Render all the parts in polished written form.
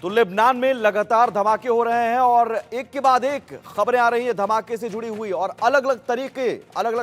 तो लेबनान में लगातार धमाके हो रहे हैं और एक के बाद एक खबरें आ रही हैं धमाके से जुड़ी हुई और अलग अलग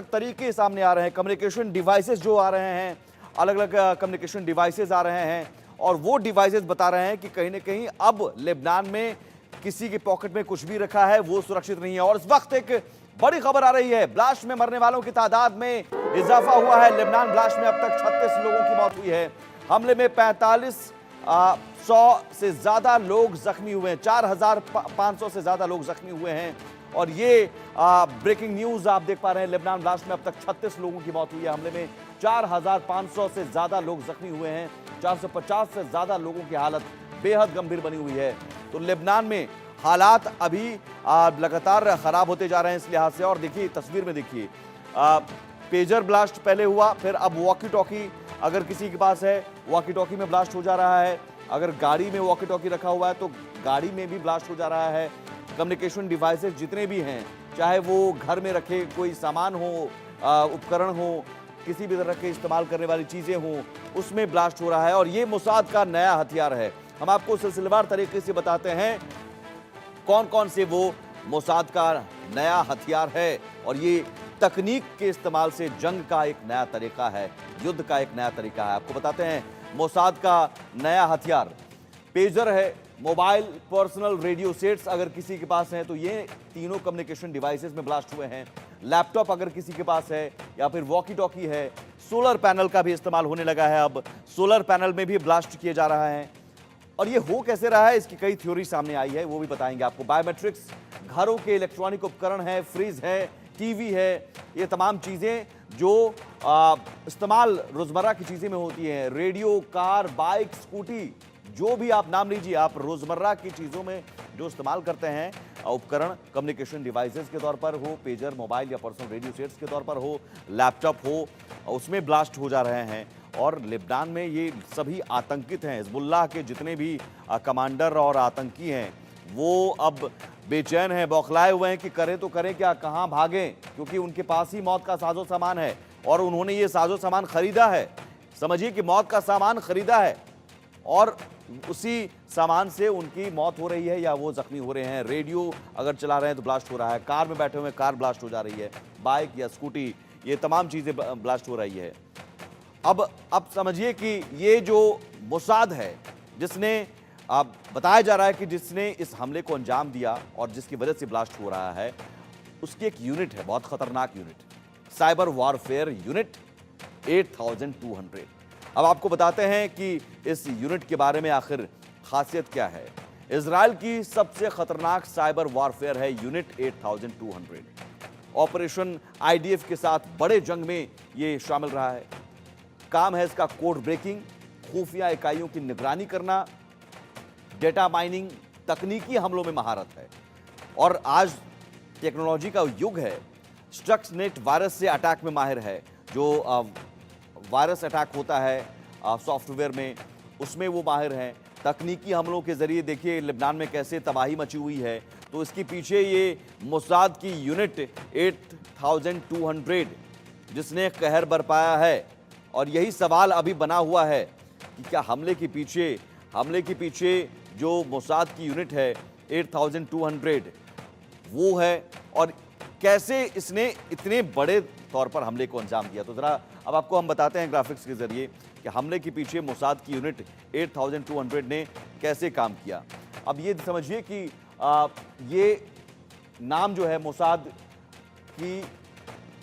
तरीके सामने आ रहे हैं। कम्युनिकेशन डिवाइसेस जो आ रहे हैं, अलग अलग कम्युनिकेशन डिवाइसेस आ रहे हैं और वो डिवाइसेस बता रहे हैं कि कहीं ना कहीं अब लेबनान में किसी के पॉकेट में कुछ भी रखा है वो सुरक्षित नहीं है। और इस वक्त एक बड़ी खबर आ रही है, ब्लास्ट में मरने वालों की तादाद में इजाफा हुआ है। लेबनान ब्लास्ट में अब तक 36 लोगों की मौत हुई है। हमले में 4500 से ज्यादा लोग जख्मी हुए हैं, 4500 से ज्यादा लोग जख्मी हुए हैं। और ये ब्रेकिंग न्यूज आप देख पा रहे हैं। लेबनान ब्लास्ट में अब तक 36 लोगों की मौत हुई है। हमले में 4500 से ज्यादा लोग जख्मी हुए हैं। 450 से ज्यादा लोगों की हालत बेहद गंभीर बनी हुई है। तो लेबनान में हालात अभी लगातार खराब होते जा रहे हैं इस लिहाज से। और देखिए तस्वीर में देखिए, पेजर ब्लास्ट पहले हुआ, फिर अब वॉकी टॉकी अगर किसी के पास है वॉकी टॉकी में ब्लास्ट हो जा रहा है। अगर गाड़ी में वॉकी टॉकी रखा हुआ है तो गाड़ी में भी ब्लास्ट हो जा रहा है। कम्युनिकेशन डिवाइसेस जितने भी हैं, चाहे वो घर में रखे कोई सामान हो, उपकरण हो, किसी भी तरह के इस्तेमाल करने वाली चीजें हो, उसमें ब्लास्ट हो रहा है। और ये मोसाद का नया हथियार है। हम आपको सिलसिलेवार तरीके से बताते हैं कौन कौन से वो मोसाद का नया हथियार है। और ये तकनीक के इस्तेमाल से जंग का एक नया तरीका है, युद्ध का एक नया तरीका है। आपको बताते हैं मोसाद का नया हथियार पेजर है, मोबाइल पर्सनल रेडियो सेट्स अगर किसी के पास हैं तो ये तीनों कम्युनिकेशन डिवाइसेस में ब्लास्ट हुए हैं। लैपटॉप अगर किसी के पास है या फिर वॉकी टॉकी है। सोलर पैनल का भी इस्तेमाल होने लगा है, अब सोलर पैनल में भी ब्लास्ट किए जा रहा है। और ये हो कैसे रहा है, इसकी कई थ्योरी सामने आई है, वो भी बताएंगे आपको। बायोमेट्रिक्स, घरों के इलेक्ट्रॉनिक उपकरण है, फ्रिज है, टीवी है, ये तमाम चीजें जो इस्तेमाल रोजमर्रा की चीजें में होती हैं। रेडियो, कार, बाइक, स्कूटी, जो भी आप नाम लीजिए, आप रोजमर्रा की चीजों में जो इस्तेमाल करते हैं उपकरण, कम्युनिकेशन डिवाइसेस के तौर पर हो, पेजर, मोबाइल या पर्सनल रेडियो सेट्स के तौर पर हो, लैपटॉप हो, उसमें ब्लास्ट हो जा रहे हैं। और लेबनान में ये सभी आतंकित हैं। हिजबुल्लाह के जितने भी कमांडर और आतंकी हैं वो अब बेचैन हैं, बौखलाए हुए हैं कि करें तो करें क्या, कहां भागें, क्योंकि उनके पास ही मौत का साजो सामान है और उन्होंने ये साजो सामान खरीदा है। समझिए कि मौत का सामान खरीदा है और उसी सामान से उनकी मौत हो रही है या वो जख्मी हो रहे हैं। रेडियो अगर चला रहे हैं तो ब्लास्ट हो रहा है, कार में बैठे हुए कार ब्लास्ट हो जा रही है, बाइक या स्कूटी, ये तमाम चीजें ब्लास्ट हो रही है। अब समझिए कि ये जो मोसाद है, जिसने अब बताया जा रहा है कि जिसने इस हमले को अंजाम दिया और जिसकी वजह से ब्लास्ट हो रहा है, उसकी एक यूनिट है, बहुत खतरनाक यूनिट, साइबर वॉरफेयर यूनिट 8200। अब आपको बताते हैं कि इस यूनिट के बारे में आखिर खासियत क्या है। इजराइल की सबसे खतरनाक साइबर वॉरफेयर है यूनिट 8200। ऑपरेशन आईडीएफ के साथ बड़े जंग में ये शामिल रहा है। काम है इसका कोड ब्रेकिंग, खुफिया इकाइयों की निगरानी करना, डेटा माइनिंग, तकनीकी हमलों में महारत है। और आज टेक्नोलॉजी का युग है। स्ट्रक्सनेट वायरस से अटैक में माहिर है। जो वायरस अटैक होता है सॉफ्टवेयर में, उसमें वो माहिर हैं। तकनीकी हमलों के जरिए देखिए लेबनान में कैसे तबाही मची हुई है। तो इसके पीछे ये मोसाद की यूनिट 8200 जिसने कहर बरपाया है। और यही सवाल अभी बना हुआ है कि क्या हमले के पीछे जो मोसाद की यूनिट है 8200 वो है और कैसे इसने इतने बड़े तौर पर हमले को अंजाम दिया। तो जरा अब आपको हम बताते हैं ग्राफिक्स के जरिए कि हमले के पीछे मोसाद की यूनिट 8200 ने कैसे काम किया। अब ये समझिए कि ये नाम जो है मोसाद की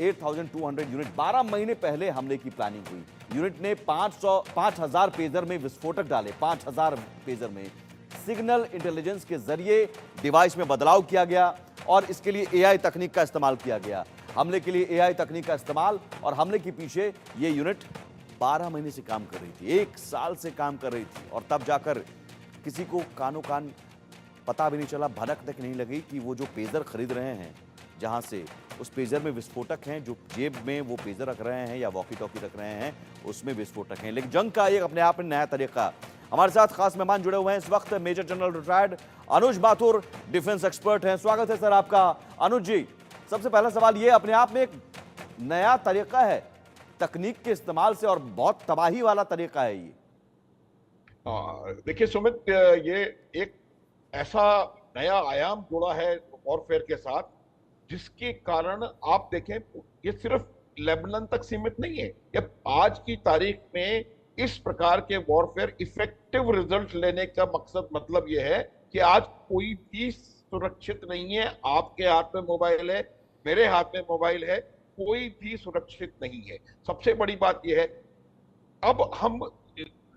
8200 यूनिट, 12 महीने पहले हमले की प्लानिंग हुई। यूनिट ने 5000 पेजर में विस्फोटक डाले, 5000 पेजर में। सिग्नल इंटेलिजेंस के जरिए डिवाइस में बदलाव किया गया और इसके लिए एआई तकनीक का इस्तेमाल किया गया। हमले के लिए एआई तकनीक का इस्तेमाल और हमले के पीछे ये यूनिट 12 महीने से काम कर रही थी, 1 साल से काम कर रही थी। और तब जाकर किसी को कानो कान पता भी नहीं चला, भनक तक नहीं लगी कि वो जो पेजर खरीद रहे हैं, जहां से उस पेजर में विस्फोटक हैं, जो जेब में वो पेजर रख रहे हैं या वॉकी टॉकी रख रहे हैं, उसमें विस्फोटक हैं। लेकिन जंग का एक अपने आप में नया तरीका। हमारे साथ खास मेहमान जुड़े हुए हैं इस वक्त, मेजर जनरल रिटायर्ड अनुज माथुर, डिफेंस एक्सपर्ट हैं। स्वागत है सर आपका। अनुज जी, सबसे पहला सवाल ये, अपने आप में एक नया तरीका है तकनीक के इस्तेमाल से और बहुत तबाही वाला तरीका है ये। देखिए सुमित, ये एक ऐसा नया आयाम जुड़ा है वॉरफेयर के साथ, जिसके कारण आप देखें ये सिर्फ लेबनान तक सीमित नहीं है। ये आज की तारीख में इस प्रकार के वॉरफेयर इफेक्टिव रिजल्ट लेने का मकसद मतलब ये है कि आज कोई भी सुरक्षित नहीं है। आपके हाथ में मोबाइल है, मेरे हाथ में मोबाइल है, कोई भी सुरक्षित नहीं है। सबसे बड़ी बात यह है, अब हम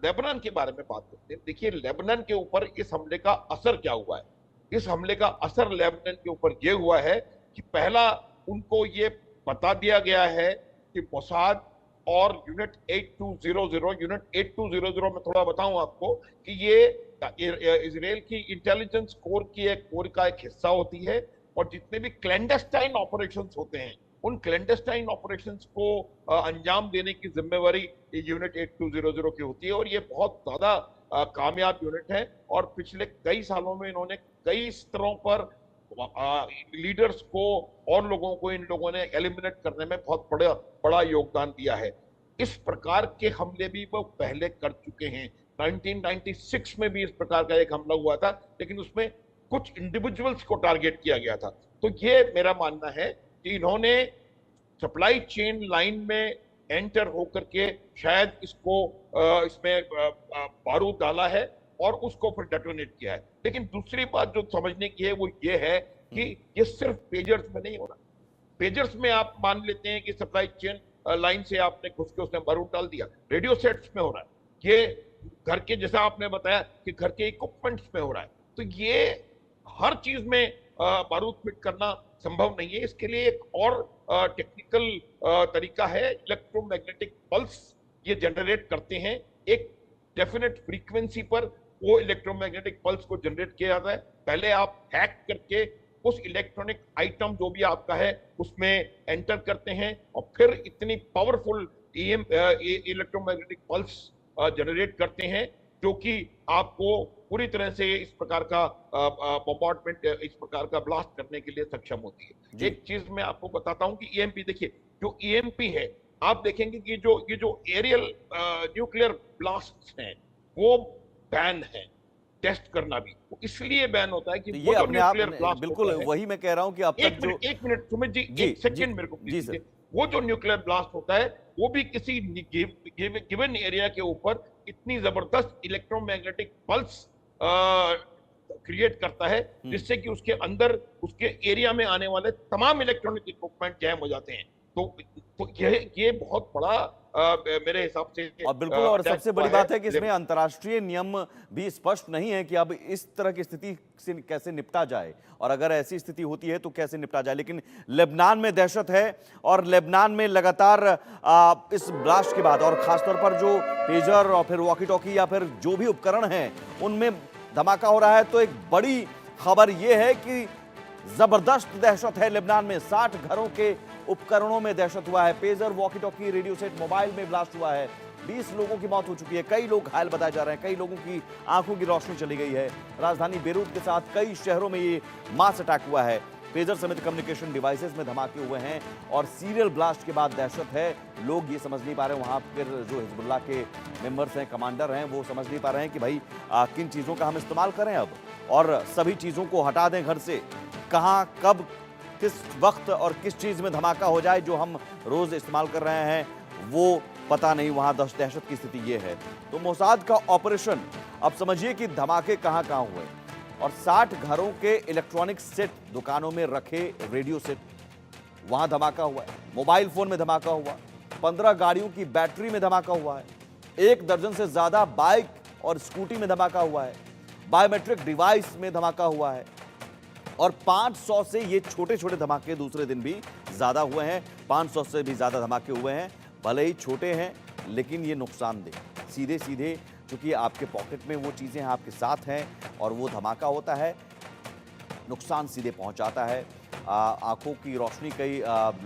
लेबनान के बारे में बात करते हैं। देखिए लेबनान के ऊपर इस हमले का असर क्या हुआ है। इस हमले का असर लेबनान के ऊपर यह हुआ है कि पहला, उनको ये बता दिया गया है कि मोसाद और यूनिट 8200 में थोड़ा बताऊं आपको कि ये इजराइल की इंटेलिजेंस कोर का एक हिस्सा होती है, और जितने भी क्लैंडस्टाइन ऑपरेशंस होते हैं उन क्लैंडस्टाइन ऑपरेशंस को अंजाम देने की जिम्मेवारी यूनिट 8200 की होती है। और ये बहुत ज्यादा कामयाब यूनिट है, और पिछले कई सालों में इन्होंने कई स्तरों पर लीडर्स को और लोगों को इन लोगों ने एलिमिनेट करने में बहुत बड़ा बड़ा योगदान दिया है। इस प्रकार के हमले भी वो पहले कर चुके हैं। 1996 में भी इस प्रकार का एक हमला हुआ था, लेकिन उसमें कुछ इंडिविजुअल्स को टारगेट किया गया था। तो ये मेरा मानना है कि इन्होंने सप्लाई चेन लाइन में एंटर होकर के शायद इसमें बारूद डाला है और उसको फिर डेटोनेट किया है। लेकिन दूसरी बात जो समझने की है वो ये है कि ये सिर्फ पेजर्स में नहीं हो रहा। पेजर्स में आप मान लेते हैं कि सप्लाई चेन लाइन से आपने घुस के उसने बारूद डाल दिया, रेडियो सेट्स में हो रहा है। ये घर के, जैसा आपने बताया कि घर के इक्विपमेंट्स में हो रहा है। तो ये हर चीज में बारूद फिट करना संभव नहीं है। इसके लिए एक और टेक्निकल तरीका है, इलेक्ट्रोमैग्नेटिक पल्स ये जनरेट करते हैं। एक डेफिनेट फ्रीक्वेंसी पर वो इलेक्ट्रोमैग्नेटिक पल्स को जनरेट किया जाता है। पहले आप हैक करके उस इलेक्ट्रॉनिक आइटम जो भी आपका है उसमें एंटर करते हैं, और फिर इतनी पावरफुल इलेक्ट्रोमैग्नेटिक पल्स जनरेट करते हैं जो कि आपको पूरी तरह से इस प्रकार का बॉम्बार्डमेंट, इस प्रकार का ब्लास्ट करने के लिए सक्षम होती है। एक चीज मैं आपको बताता हूं कि ईएमपी, देखिए जो ईएमपी है, आप देखेंगे कि ये जो एरियल न्यूक्लियर ब्लास्ट हैं वो बैन है। टेस्ट करना भी वो इसलिए बैन होता है कि तो वो ये जो अपने आप न्यूक्लियर ब्लास्ट बिल्कुल होता है, वही मैं कह रहा हूं कि अब तक जो एक मिनट सुमित जी, जी एक सेकंड मेरे को जी प्लीज सर, दीजिए। वो जो न्यूक्लियर ब्लास्ट होता है वो भी किसी गिवन एरिया के ऊपर इतनी जबरदस्त इलेक्ट्रोमैग्नेटिक पल्स क्रिएट करता है जिससे कि उसके अंदर, उसके एरिया में आने वाले तमाम इलेक्ट्रॉनिक इक्विपमेंट जैम हो जाते हैं। तो ये बहुत बड़ा मेरे हिसाब से और बिल्कुल, और अटैक सबसे हुआ बड़ी है। बात है कि इसमें अंतर्राष्ट्रीय नियम भी स्पष्ट नहीं है कि अब इस तरह की स्थिति से कैसे निपटा जाए, और अगर ऐसी स्थिति होती है तो कैसे निपटा जाए। लेकिन लेबनान में दहशत है, और लेबनान में लगातार इस ब्लास्ट के बाद, और खासतौर पर जो पेजर और फिर वॉकी टॉकी या फिर जो भी उपकरण हैं उनमें धमाका हो रहा है। तो एक बड़ी खबर यह है कि जबरदस्त दहशत है लेबनान में। 60 घरों के उपकरणों में दहशत हुआ है। Pager, walkie talkie, radio set, mobile में ब्लास्ट हुआ है। 20 लोगों की मौत हो चुकी है, कई लोग घायल बताए जा रहे हैं, कई लोगों की आंखों की रोशनी चली गई है। राजधानी बेरूत के साथ कई शहरों में ये मास अटैक हुआ है। पेजर समेत कम्युनिकेशन डिवाइसेस में धमाके हुए हैं, और सीरियल ब्लास्ट के बाद दहशत है। लोग ये समझ नहीं पा रहे, वहां फिर जो हिजबुल्लाह के मेंबर्स हैं, कमांडर हैं, वो समझ नहीं पा रहे हैं कि भाई किन चीज़ों का हम इस्तेमाल करें अब, और सभी चीज़ों को हटा दें घर से। कहाँ, कब, किस वक्त और किस चीज़ में धमाका हो जाए जो हम रोज़ इस्तेमाल कर रहे हैं वो पता नहीं। वहाँ दहशत की स्थिति ये है। तो मोसाद का ऑपरेशन, अब समझिए कि धमाके कहाँ कहाँ हुए, और 60 घरों के इलेक्ट्रॉनिक सेट, दुकानों में रखे रेडियो सेट, वहाँ धमाका हुआ है। मोबाइल फ़ोन में धमाका हुआ, 15 गाड़ियों की बैटरी में धमाका हुआ है, 1 दर्जन से ज़्यादा बाइक और स्कूटी में धमाका हुआ है, बायोमेट्रिक डिवाइस में धमाका हुआ है, और 500 से ये छोटे छोटे धमाके दूसरे दिन भी ज़्यादा हुए हैं। 500 से भी ज़्यादा धमाके हुए हैं, भले ही छोटे हैं लेकिन ये नुकसानदेह, सीधे सीधे, क्योंकि आपके पॉकेट में वो चीज़ें आपके साथ हैं और वो धमाका होता है, नुकसान सीधे पहुंचाता है। आंखों की रोशनी कई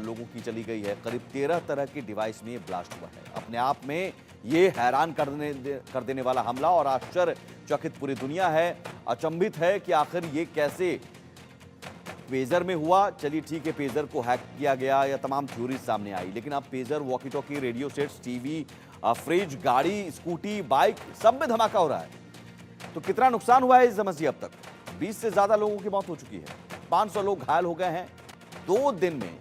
लोगों की चली गई है। करीब 13 तरह के डिवाइस में ये ब्लास्ट हुआ है। अपने आप में ये हैरान कर देने वाला हमला, और आश्चर्यचकित पूरी दुनिया है, अचंभित है कि आखिर ये कैसे पेजर में हुआ। चलिए ठीक है, पेजर को हैक किया गया या तमाम थ्योरीज सामने आई, लेकिन अब pager, walkie talkie, radio sets, TV, fridge, गाड़ी, स्कूटी, बाइक सब में धमाका हो रहा है। तो कितना नुकसान हुआ है इस समझिए। अब तक 20 से ज्यादा लोगों की मौत हो चुकी है, 500 लोग घायल हो गए हैं। 2 दिन में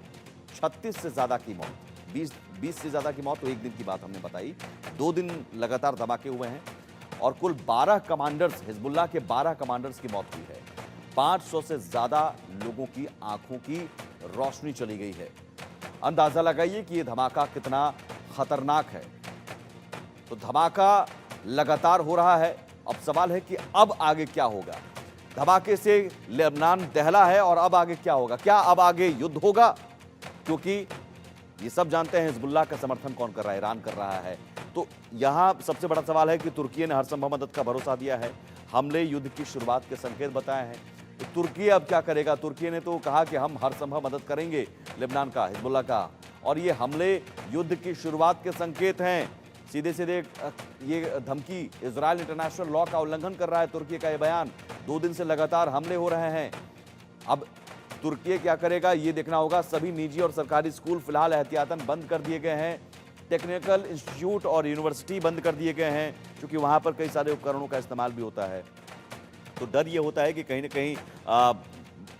36 से ज्यादा की मौत। 20 से ज्यादा की मौत तो एक दिन की बात हमने बताई, 2 दिन लगातार धमाके हुए हैं और कुल 12 कमांडर्स, हिजबुल्लाह के 12 कमांडर्स की मौत हुई है। 500 से ज्यादा लोगों की आंखों की रोशनी चली गई है। अंदाजा लगाइए कि यह धमाका कितना खतरनाक है। तो धमाका लगातार हो रहा है। अब सवाल है कि अब आगे क्या होगा। धमाके से लेबनान दहला है और अब आगे क्या होगा? क्या अब आगे युद्ध होगा? क्योंकि ये सब जानते हैं हिजबुल्लाह का समर्थन कौन कर रहा है, ईरान कर रहा है। तो यहां सबसे बड़ा सवाल है कि तुर्की ने हर संभव मदद का भरोसा दिया है, हमले युद्ध की शुरुआत के संकेत बताए हैं। तो तुर्की अब क्या करेगा? तुर्की ने तो कहा कि हम हर संभव मदद करेंगे लेबनान का, हिजबुल्लाह का, और ये हमले युद्ध की शुरुआत के संकेत हैं। सीधे सीधे ये धमकी इजरायल इंटरनेशनल लॉ का उल्लंघन कर रहा है तुर्की का ये बयान। 2 दिन से लगातार हमले हो रहे हैं। अब तुर्की क्या करेगा ये देखना होगा। सभी निजी और सरकारी स्कूल फिलहाल एहतियातन बंद कर दिए गए हैं। टेक्निकल इंस्टीट्यूट और यूनिवर्सिटी बंद कर दिए गए हैं, क्योंकि वहां पर कई सारे उपकरणों का इस्तेमाल भी होता है। तो डर ये होता है कि कहीं ना कहीं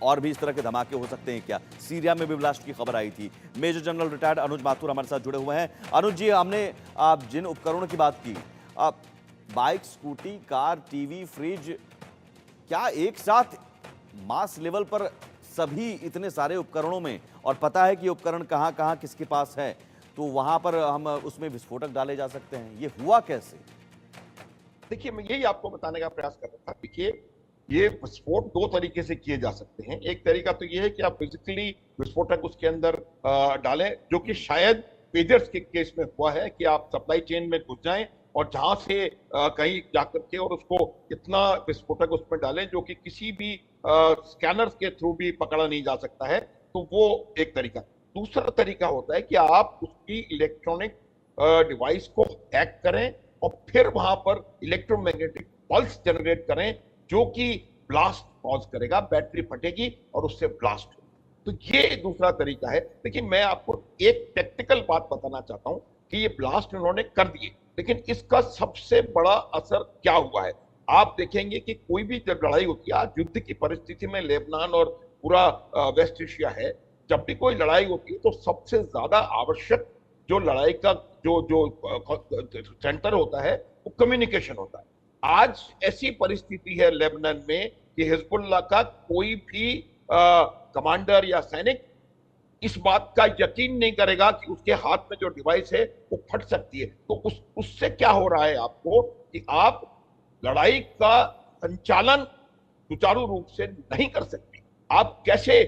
और भी इस तरह के धमाके हो सकते हैं क्या। सीरिया में भी ब्लास्ट की खबर आई थी। मेजर जनरल रिटायर्ड अनुज माथुर हमारे साथ जुड़े हुए हैं। अनुज जी, हमने जिन उपकरणों की बात की, bike, scooty, car, TV, fridge, क्या एक साथ मास लेवल पर सभी इतने सारे उपकरणों में, और पता है कि उपकरण कहाँ कहाँ किसके पास है, तो वहां पर हम उसमें विस्फोटक डाले जा सकते हैं, ये हुआ कैसे? देखिए, मैं यही आपको बताने का प्रयास कर रहा था। देखिए, ये विस्फोट 2 तरीके से किए जा सकते हैं। एक तरीका तो ये है कि आप फिजिकली विस्फोटक उसके अंदर डालें, जो कि शायद पेजर्स के केस में हुआ है कि आप सप्लाई चेन में घुस जाएं और जहां से कहीं जाकर के और उसको इतना विस्फोटक उसमें डालें जो कि किसी भी स्कैनर्स के थ्रू भी पकड़ा नहीं जा सकता है। तो वो एक तरीका। दूसरा तरीका होता है कि आप उसकी इलेक्ट्रॉनिक डिवाइस को हैक करें और फिर वहां पर इलेक्ट्रोमैग्नेटिक पल्स जनरेट करें, जो कि ब्लास्ट कॉज करेगा, बैटरी फटेगी और उससे ब्लास्ट होगा। तो ये दूसरा तरीका है। देखिए, मैं आपको एक टेक्निकल बात बताना चाहता हूं कि ये ब्लास्ट उन्होंने कर दिए, लेकिन इसका सबसे बड़ा असर क्या हुआ है। आप देखेंगे कि कोई भी जब लड़ाई होती है, आज युद्ध की परिस्थिति में लेबनान और पूरा वेस्ट एशिया है, जब भी कोई लड़ाई होती है तो सबसे ज्यादा आवश्यक जो लड़ाई का जो जो सेंटर होता है वो कम्युनिकेशन होता है। आज ऐसी परिस्थिति है लेबनान में कि हिजबुल्लाह का कोई भी कमांडर या सैनिक इस बात का यकीन नहीं करेगा कि उसके हाथ में जो डिवाइस है वो फट सकती है। तो उससे क्या हो रहा है आपको कि आप लड़ाई का संचालन सुचारू रूप से नहीं कर सकते। आप कैसे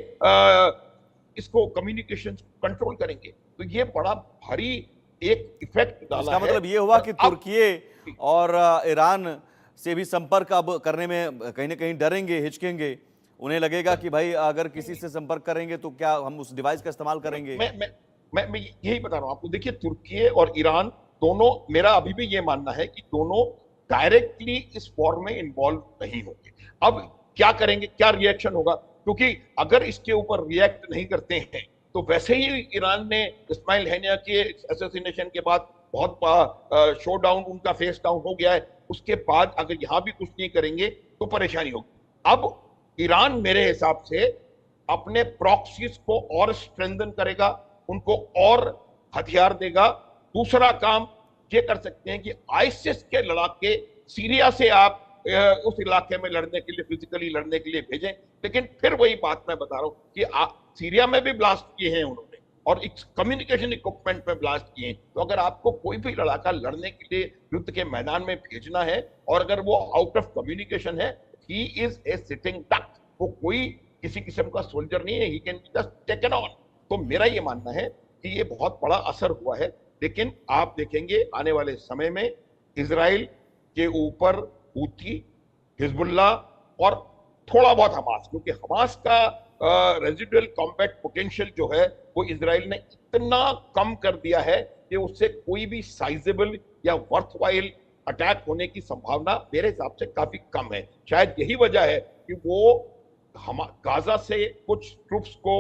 इसको कम्युनिकेशन कंट्रोल करेंगे? तो ये बड़ा भारी एक इफेक्ट डाला है। इसका मतलब ये हुआ कि तुर्की और ईरान से भी संपर्क अब करने में कहीं ना कहीं डरेंगे, हिचकेंगे। उन्हें लगेगा कि भाई अगर किसी से संपर्क करेंगे तो क्या हम उस डिवाइस का इस्तेमाल करेंगे। मैं यही बता रहा हूं आपको। देखिए, तुर्की और ईरान दोनों, मेरा अभी भी ये मानना है कि दोनों डायरेक्टली इस वॉर में इन्वॉल्व नहीं होंगे। अब क्या करेंगे, क्या रिएक्शन होगा? क्योंकि अगर इसके ऊपर रिएक्ट नहीं करते हैं तो वैसे ही ईरान ने इस्माइल हैनिया के असैसिनेशन के बाद बहुत शो डाउन, उनका फेस डाउन हो गया है। उसके बाद अगर यहां भी कुछ नहीं करेंगे तो परेशानी होगी। अब ईरान मेरे हिसाब से अपने प्रॉक्सीज को और स्ट्रेंथन करेगा, उनको और हथियार देगा। दूसरा काम ये कर सकते हैं कि आईसिस के लड़ाके सीरिया से आप उस इलाके में लड़ने के लिए, फिजिकली लड़ने के लिए भेजें। लेकिन फिर वही बात मैं बता रहा हूं कि सीरिया में भी ब्लास्ट किए हैं उन्होंने और कम्युनिकेशन इक्विपमेंट में ब्लास्ट किए हैं। तो अगर आपको कोई भी लड़ाका लड़ने के लिए युद्ध के मैदान में भेजना है और अगर वो आउट ऑफ कम्युनिकेशन है, he is a sitting duck. वो कोई किसी किस्म का सोल्जर नहीं है, he can be just taken on. तो मेरा ये मानना है कि ये बहुत बड़ा असर हुआ है। लेकिन आप देखेंगे आने वाले समय में इजराइल के ऊपर हूथी, हिजबुल्लाह और थोड़ा बहुत हमास, क्योंकि हमास का रेजिडुअल कॉम्बैट पोटेंशियल जो है वो इजराइल ने इतना कम कर दिया है कि उससे कोई भी साइजेबल या वर्थवाइल अटैक होने की संभावना मेरे हिसाब से काफी कम है। शायद यही वजह है कि वो गाजा से कुछ ट्रूप्स को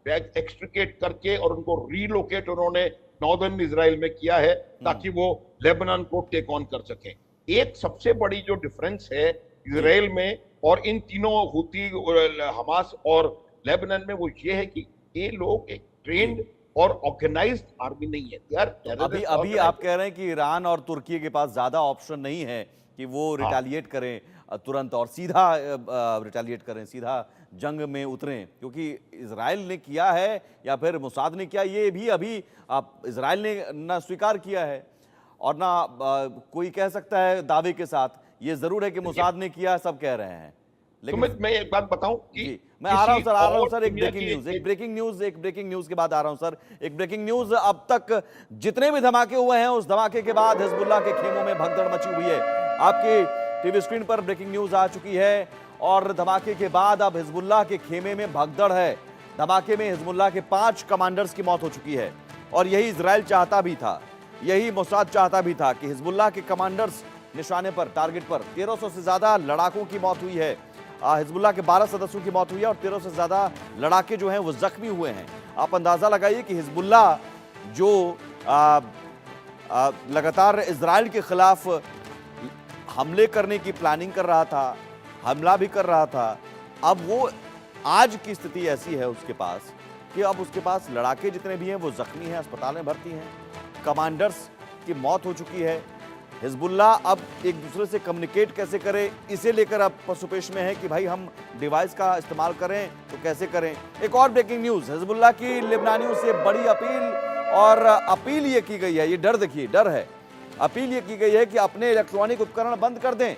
एक्सट्रिकेट करके और उनको रीलोकेट उन्होंने नॉर्दर्न इसराइल में किया है ताकि वो लेबनान को टेक ऑन कर सकें। एक सबसे बड़ी जो डिफरेंस है इसराइल में और इन तीनों हुती और हमास और लेबनान में, वो ये है कि ये लोग एक ट्रेंड और ऑर्गेनाइज्ड आर्मी नहीं है। यार अभी अभी आप कह रहे हैं कि ईरान और तुर्की के पास ज्यादा ऑप्शन नहीं है कि वो रिटेलिएट करें तुरंत और सीधा रिटेलिएट करें, सीधा जंग में उतरें, क्योंकि इजराइल ने किया है या फिर मोसाद ने किया, ये भी अभी इजराइल ने ना स्वीकार किया है और ना कोई कह सकता है दावे के साथ। ये जरूर है कि मोसाद ने किया, सब कह रहे हैं। लेकिन मैं एक बात बताऊं कि मैं आ रहा हूं सर, एक ब्रेकिंग न्यूज के बाद आ रहा हूं सर। एक ब्रेकिंग न्यूज, अब तक जितने भी धमाके हुए हैं उस धमाके के बाद हिजबुल्लाह के खेमों में भगदड़ मची हुई है। आपकी टीवी स्क्रीन पर ब्रेकिंग न्यूज आ चुकी है और धमाके के बाद अब हिजबुल्लाह के खेमे में भगदड़ है। धमाके में हिजबुल्लाह के 5 कमांडर्स की मौत हो चुकी है और यही इजराइल चाहता भी था, यही मोसाद चाहता भी था कि हिजबुल्लाह के कमांडर्स निशाने पर, टारगेट पर। 1300 से ज्यादा लड़ाकों की मौत हुई है। हिजबुल्लाह के 12 सदस्यों की मौत हुई है और 1300 से ज्यादा लड़ाके जो हैं वो जख्मी हुए हैं। आप अंदाजा लगाइए कि हिजबुल्लाह जो लगातार इजराइल के खिलाफ हमले करने की प्लानिंग कर रहा था, हमला भी कर रहा था, अब वो आज की स्थिति ऐसी है उसके पास कि अब उसके पास लड़ाके जितने भी हैं वो जख्मी हैं, अस्पताल में भर्ती हैं, कमांडर्स की मौत हो चुकी है। हिजबुल्लाह अब एक दूसरे से कम्युनिकेट कैसे करे, इसे लेकर अब पसुपेश में है कि भाई हम डिवाइस का इस्तेमाल करें तो कैसे करें। एक और ब्रेकिंग न्यूज, हिजबुल्लाह की लेबनानियों से बड़ी अपील, और अपील ये की गई है, ये डर देखिए, डर है, अपील ये की गई है कि अपने इलेक्ट्रॉनिक उपकरण बंद कर दें।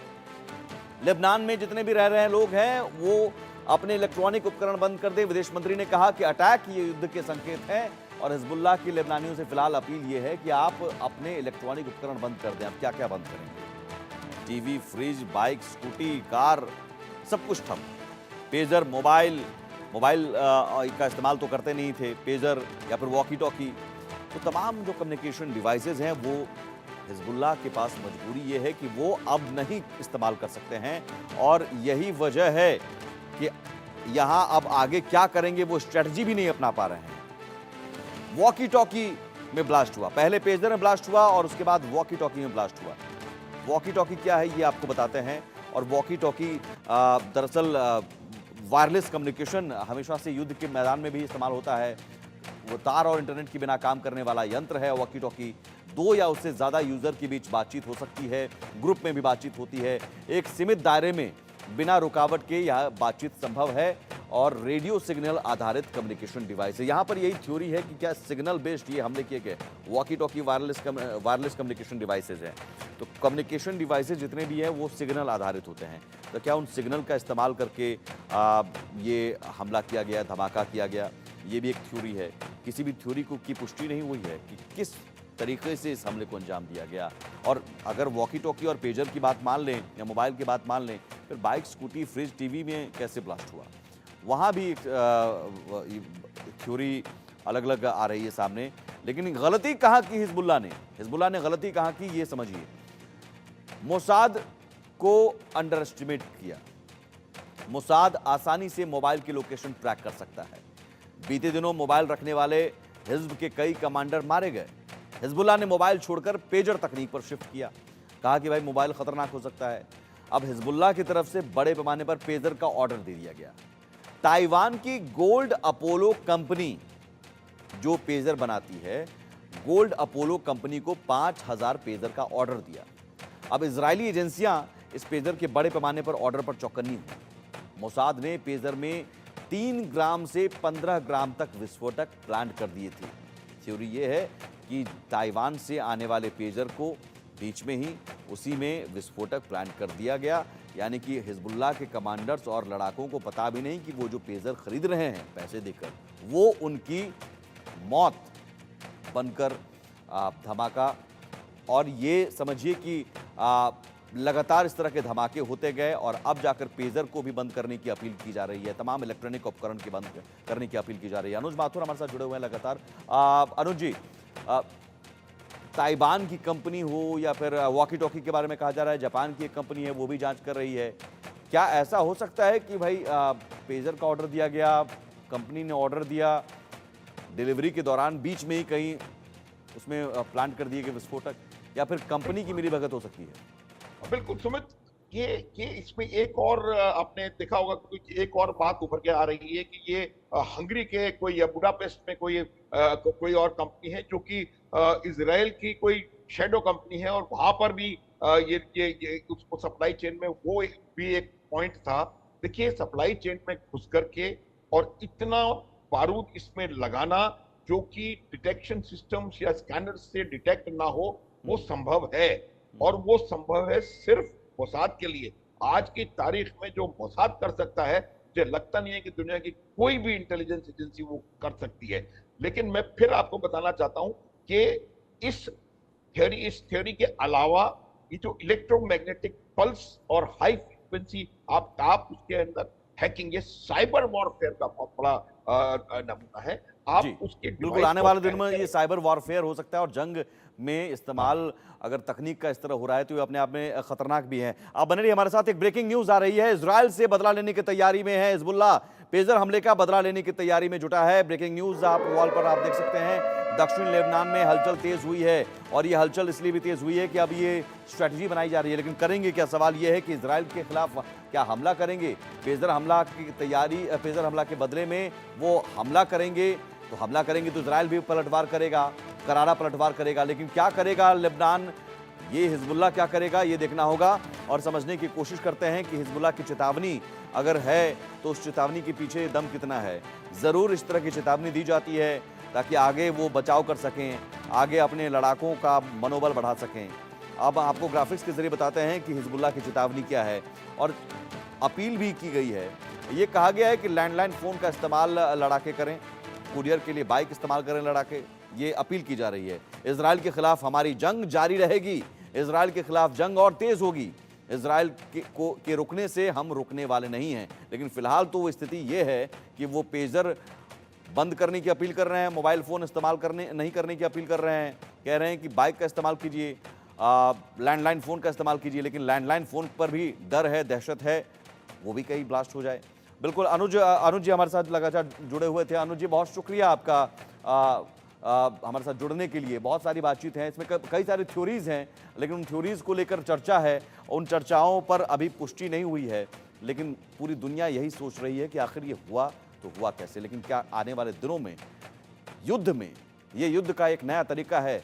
लेबनान में जितने भी रह रहे हैं लोग हैं वो अपने इलेक्ट्रॉनिक उपकरण बंद कर दें। विदेश मंत्री ने कहा कि अटैक ये युद्ध के संकेत हैं और हिजबुल्लाह की लेबनानियों से फिलहाल अपील ये है कि आप अपने इलेक्ट्रॉनिक उपकरण बंद कर दें। आप क्या क्या बंद करेंगे? TV, fridge, bike, scooty, car, सब कुछ ठप। पेजर, मोबाइल का इस्तेमाल तो करते नहीं थे, पेजर या फिर वॉकी टॉकी, तो तमाम जो कम्युनिकेशन डिवाइसेज हैं वो हिजबुल्लाह के पास मजबूरी ये है कि वो अब नहीं इस्तेमाल कर सकते हैं और यही वजह है कि यहां अब आगे क्या करेंगे वो स्ट्रेटजी भी नहीं अपना पा रहे हैं। वॉकी टॉकी में ब्लास्ट हुआ, पहले पेजर में ब्लास्ट हुआ और उसके बाद वॉकी टॉकी में ब्लास्ट हुआ। वॉकी टॉकी क्या है ये आपको बताते हैं। और वॉकी टॉकी दरअसल वायरलेस कम्युनिकेशन हमेशा से युद्ध के मैदान में भी इस्तेमाल होता है। वो तार और इंटरनेट के बिना काम करने वाला यंत्र है वॉकी टॉकी। 2 या उससे ज़्यादा यूज़र के बीच बातचीत हो सकती है, ग्रुप में भी बातचीत होती है, एक सीमित दायरे में बिना रुकावट के यह बातचीत संभव है और रेडियो सिग्नल आधारित कम्युनिकेशन डिवाइस है। यहाँ पर यही थ्योरी है कि क्या सिग्नल बेस्ड ये हमले किए गए। Walkie talkie wireless communication devices हैं, तो कम्युनिकेशन डिवाइसेज जितने भी हैं वो सिग्नल आधारित होते हैं। तो क्या उन सिग्नल का इस्तेमाल करके ये हमला किया गया, धमाका किया गया, ये भी एक थ्योरी है। किसी भी थ्योरी की पुष्टि नहीं हुई है कि किस तरीके से इस हमले को अंजाम दिया गया। और अगर वॉकी टॉकी और पेजर की बात मान लें या मोबाइल की बात मान लें, फिर बाइक, स्कूटी, फ्रिज, टीवी में कैसे ब्लास्ट हुआ, वहाँ भी थ्योरी अलग अलग आ रही है सामने। लेकिन गलती कहाँ की हिजबुल्लाह ने गलती कहाँ की ये समझिए। मोसाद को अंडर एस्टिमेट किया। मोसाद आसानी से मोबाइल की लोकेशन ट्रैक कर सकता है। बीते दिनों मोबाइल रखने वाले हिजब के कई कमांडर मारे गए। हिजबुल्लाह ने मोबाइल छोड़कर पेजर तकनीक पर शिफ्ट किया, कहा कि भाई मोबाइल खतरनाक हो सकता है। अब हिजबुल्लाह की तरफ से बड़े पैमाने पर पेजर का ऑर्डर दे दिया गया। ताइवान की गोल्ड अपोलो कंपनी जो पेजर बनाती है, गोल्ड अपोलो कंपनी को 5000 पेजर का ऑर्डर दिया। अब इजरायली एजेंसियां इस पेजर के बड़े पैमाने पर ऑर्डर पर चौकन्नी हुई। मोसाद ने पेजर में 3 ग्राम से 15 ग्राम तक विस्फोटक प्लांट कर दिए थे। थ्योरी यह है कि ताइवान से आने वाले पेजर को बीच में ही उसी में विस्फोटक प्लांट कर दिया गया, यानी कि हिजबुल्लाह के कमांडर्स और लड़ाकों को पता भी नहीं कि वो जो पेजर खरीद रहे हैं पैसे देकर, वो उनकी मौत बनकर धमाका। और ये समझिए कि लगातार इस तरह के धमाके होते गए और अब जाकर पेजर को भी बंद करने की अपील की जा रही है, तमाम इलेक्ट्रॉनिक उपकरण के बंद करने की अपील की जा रही है। अनुज माथुर हमारे साथ जुड़े हुए हैं लगातार। अनुज जी, ताइवान की कंपनी हो या फिर वॉकी टॉकी के बारे में कहा जा रहा है जापान की एक कंपनी है वो भी जांच कर रही है, क्या ऐसा हो सकता है कि भाई पेजर का ऑर्डर दिया गया, कंपनी ने ऑर्डर दिया, डिलीवरी के दौरान बीच में ही कहीं उसमें प्लांट कर दिए गए विस्फोटक, या फिर कंपनी की मिलीभगत हो सकती है? बिल्कुल सुमित, ये इसमें एक और आपने देखा होगा कि एक और बात उभर के आ रही है कि ये हंगरी के कोई या बुडापेस्ट में कोई और कंपनी है जो कि इजराइल की कोई शेडो कंपनी है, और वहां पर भी ये उसको सप्लाई चेन में वो भी एक पॉइंट था। देखिए, सप्लाई चेन में घुस करके और इतना बारूद इसमें लगाना जो कि डिटेक्शन सिस्टम्स या स्कैनर से डिटेक्ट ना हो, वो संभव है। और वो संभव है सिर्फ मोसाद के लिए। आज की तारीख में जो मोसाद कर सकता है, मुझे लगता नहीं है कि दुनिया की कोई भी इंटेलिजेंस एजेंसी वो कर सकती है। लेकिन मैं फिर आपको बताना चाहता हूं कि इस थ्योरी के अलावा ये जो इलेक्ट्रोमैग्नेटिक पल्स और हाई फ्रीक्वेंसी आप उसके अंदर हैकिंग, ये साइबर वॉरफेयर का बहुत बड़ा नमूना है। जी, आप उसके बिल्कुल आने वाले दिन में ये साइबर वॉरफेयर हो सकता है, और जंग में इस्तेमाल अगर तकनीक का इस तरह हो रहा है तो ये अपने आप में खतरनाक भी है। आप बने रहिए हमारे साथ, एक ब्रेकिंग न्यूज आ रही है। इजराइल से बदला लेने की तैयारी में है हिजबुल्लाह, पेजर हमले का बदला लेने की तैयारी में जुटा है। ब्रेकिंग न्यूज आप वॉल पर आप देख सकते हैं। दक्षिण लेबनान में हलचल तेज हुई है, और ये हलचल इसलिए भी तेज हुई है कि अब ये स्ट्रेटजी बनाई जा रही है। लेकिन करेंगे क्या? सवाल ये है कि इजराइल के खिलाफ क्या हमला करेंगे? पेजर हमला की तैयारी, पेजर हमला के बदले में वो हमला करेंगे, तो हमला करेंगे तो इजराइल भी पलटवार करेगा, करारा पलटवार करेगा। लेकिन क्या करेगा लेबनान, ये हिजबुल्लाह क्या करेगा, ये देखना होगा। और समझने की कोशिश करते हैं कि हिजबुल्लाह की चेतावनी अगर है तो उस चेतावनी के पीछे दम कितना है। ज़रूर इस तरह की चेतावनी दी जाती है ताकि आगे वो बचाव कर सकें, आगे अपने लड़ाकों का मनोबल बढ़ा सकें। अब आपको ग्राफिक्स के जरिए बताते हैं कि हिजबुल्लाह की चेतावनी क्या है, और अपील भी की गई है। ये कहा गया है कि लैंडलाइन फ़ोन का इस्तेमाल लड़ाके करें, कुरियर के लिए बाइक इस्तेमाल करें लड़ाके, ये अपील की जा रही है। इजराइल के खिलाफ हमारी जंग जारी रहेगी, इजराइल के खिलाफ जंग और तेज होगी। इजराइल के रुकने से हम रुकने वाले नहीं हैं। लेकिन फिलहाल तो वो स्थिति ये है कि वो पेजर बंद करने की अपील कर रहे हैं, मोबाइल फ़ोन इस्तेमाल नहीं करने की अपील कर रहे हैं, कह रहे हैं कि बाइक का इस्तेमाल कीजिए, लैंडलाइन फ़ोन का इस्तेमाल कीजिए। लेकिन लैंडलाइन फ़ोन पर भी डर है, दहशत है, वो भी कहीं ब्लास्ट हो जाए। बिल्कुल अनुज जी हमारे साथ लगातार जुड़े हुए थे। अनुज जी, बहुत शुक्रिया आपका हमारे साथ जुड़ने के लिए। बहुत सारी बातचीत है, इसमें कई सारी थ्योरीज हैं, लेकिन उन थ्योरीज को लेकर चर्चा है, उन चर्चाओं पर अभी पुष्टि नहीं हुई है। लेकिन पूरी दुनिया यही सोच रही है कि आखिर ये हुआ तो हुआ कैसे। लेकिन क्या आने वाले दिनों में युद्ध में ये युद्ध का एक नया तरीका है,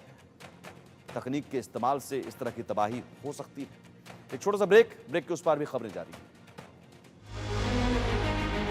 तकनीक के इस्तेमाल से इस तरह की तबाही हो सकती है। एक छोटा सा ब्रेक के उस पार भी खबरें जारी हैं।